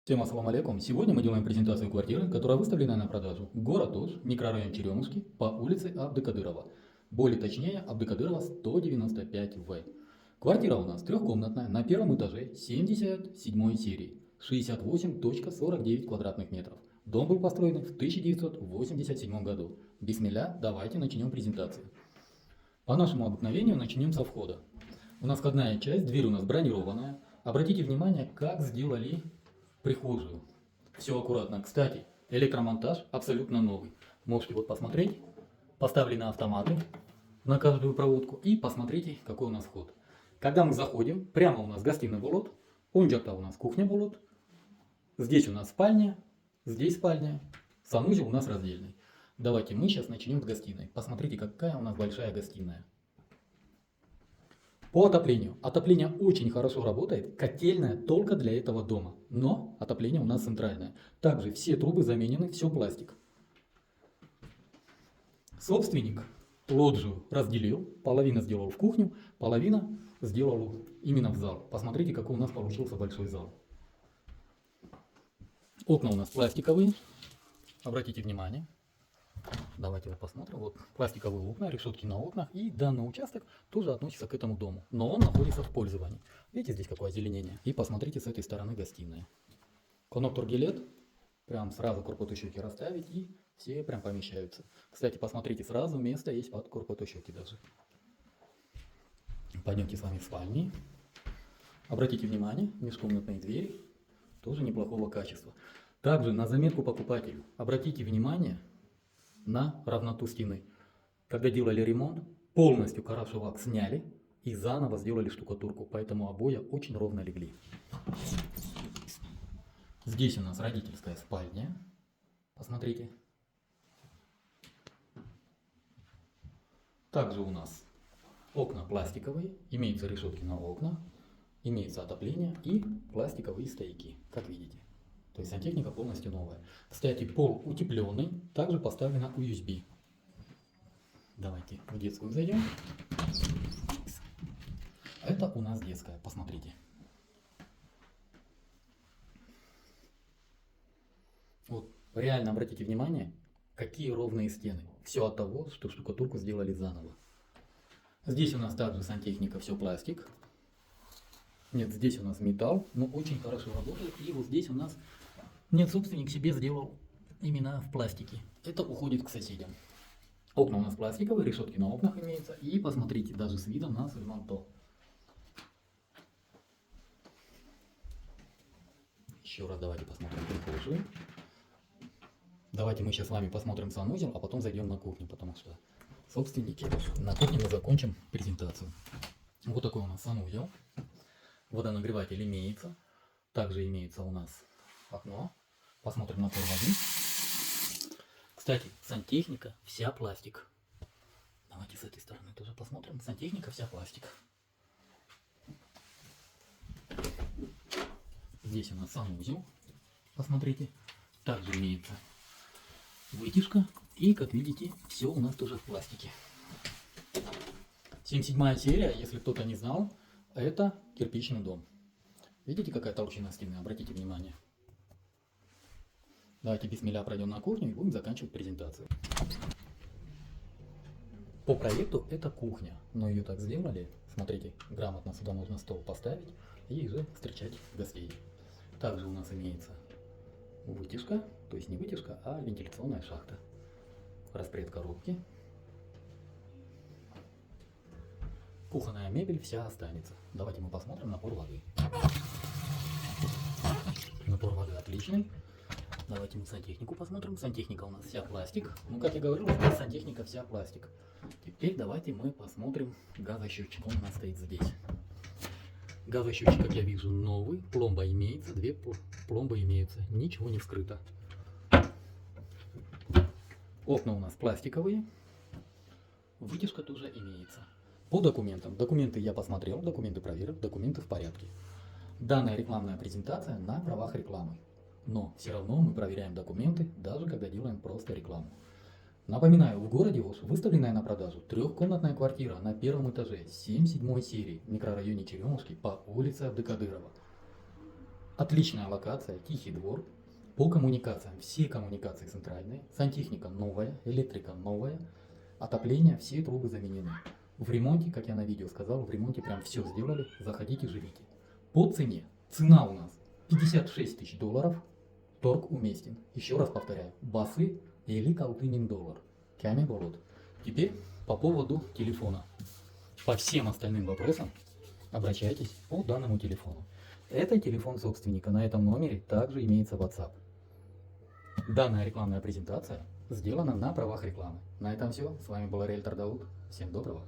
Всем ассаламу алейкум. Сегодня мы делаем презентацию квартиры, которая выставлена на продажу. Город Ош, микрорайон Черемушки, по улице Абдыкадырова. Более точнее, Абдыкадырова 195В. Квартира у нас трехкомнатная, на первом этаже, 77 серии, 68,49 квадратных метров. Дом был построен в 1987 году. Бисмилля, давайте начнем презентацию. По нашему обыкновению начнем со входа. У нас входная часть, дверь у нас бронированная. Обратите внимание, как сделали прихожую. Все аккуратно. Кстати, электромонтаж абсолютно новый. Можете вот посмотреть. Поставлены автоматы на каждую проводку. И посмотрите, какой у нас вход. Когда мы заходим, прямо у нас гостиная болот. Онжакта у нас кухня болот. Здесь у нас спальня. Здесь спальня. Санузел у нас раздельный. Давайте мы сейчас начнем с гостиной. Посмотрите, какая у нас большая гостиная. По отоплению. Отопление очень хорошо работает, котельная только для этого дома, но отопление у нас центральное. Также все трубы заменены, все пластик. Собственник лоджию разделил, половина сделал в кухню, половина сделал именно в зал. Посмотрите, какой у нас получился большой зал. Окна у нас пластиковые, обратите внимание. Давайте вот посмотрим. Вот пластиковые окна, решетки на окнах. И данный участок тоже относится к этому дому. Но он находится в пользовании. Видите, здесь какое озеленение? И посмотрите с этой стороны гостиная. Коннектор гилет. Прям сразу корпотощеки расставить. И все прям помещаются. Кстати, посмотрите, сразу место есть под корпотощеки даже. Пойдемте с вами в спальни. Обратите внимание, межкомнатные двери. Тоже неплохого качества. Также на заметку покупателю. Обратите внимание на равноту стены. Когда делали ремонт, полностью карашевак сняли и заново сделали штукатурку, поэтому обои очень ровно легли. Здесь у нас родительская спальня. Посмотрите. Также у нас окна пластиковые, имеются решетки на окна, имеется отопление и пластиковые стойки, как видите. То есть сантехника полностью новая. Кстати, пол утепленный, также поставлена USB. Давайте в детскую зайдем. Это у нас детская, посмотрите. Вот реально обратите внимание, какие ровные стены. Все от того, что штукатурку сделали заново. Здесь у нас также сантехника, все пластик. Нет, здесь у нас металл, но очень хорошо работает. И вот здесь у нас нет, собственник себе сделал именно в пластике. Это уходит к соседям. Окна у нас пластиковые, решетки на окнах имеются. И посмотрите, даже с видом на Сульманто. Еще раз давайте посмотрим прихожую. Давайте мы сейчас с вами посмотрим санузел, а потом зайдем на кухню, потому что собственники на кухне мы закончим презентацию. Вот такой у нас санузел. Водонагреватель имеется. Также имеется у нас окно. Посмотрим напор воды. Кстати, сантехника вся пластик. Давайте с этой стороны тоже посмотрим. Сантехника вся пластик. Здесь у нас санузел. Посмотрите. Также имеется вытяжка. И, как видите, все у нас тоже в пластике. 77 серия, если кто-то не знал, это кирпичный дом. Видите, какая толщина стены? Обратите внимание. Давайте бисмилля пройдем на кухню и будем заканчивать презентацию. По проекту это кухня, но ее так сделали. Смотрите, грамотно сюда можно стол поставить и уже встречать гостей. Также у нас имеется вытяжка, то есть не вытяжка, а вентиляционная шахта. Распред коробки. Кухонная мебель вся останется. Давайте мы посмотрим напор воды. Напор воды отличный. Давайте мы сантехнику посмотрим. Сантехника у нас вся пластик. Ну, как я говорил, здесь сантехника вся пластик. Теперь давайте мы посмотрим газосчетчик. Он у нас стоит здесь. Газосчетчик, как я вижу, новый. Пломба имеется. Две пломбы имеются. Ничего не вскрыто. Окна у нас пластиковые. Вытяжка тоже имеется. По документам. Документы я посмотрел, документы проверил, документы в порядке. Данная рекламная презентация на правах рекламы. Но все равно мы проверяем документы, даже когда делаем просто рекламу. Напоминаю, в городе Ош выставленная на продажу трехкомнатная квартира на первом этаже 77 серии в микрорайоне Черемушки по улице Абдыкадырова. Отличная локация, тихий двор. По коммуникациям, все коммуникации центральные, сантехника новая, электрика новая, отопление, все трубы заменены. В ремонте, как я на видео сказал, в ремонте прям все сделали, заходите, живите. По цене, цена у нас 56 тысяч долларов, торг уместен. Еще раз повторяю, басы или калтынин доллар. Кями болот. Теперь по поводу телефона. По всем остальным вопросам обращайтесь по данному телефону. Это телефон собственника, на этом номере также имеется WhatsApp. Данная рекламная презентация сделана на правах рекламы. На этом все. С вами был риэлтор Дауд. Всем доброго.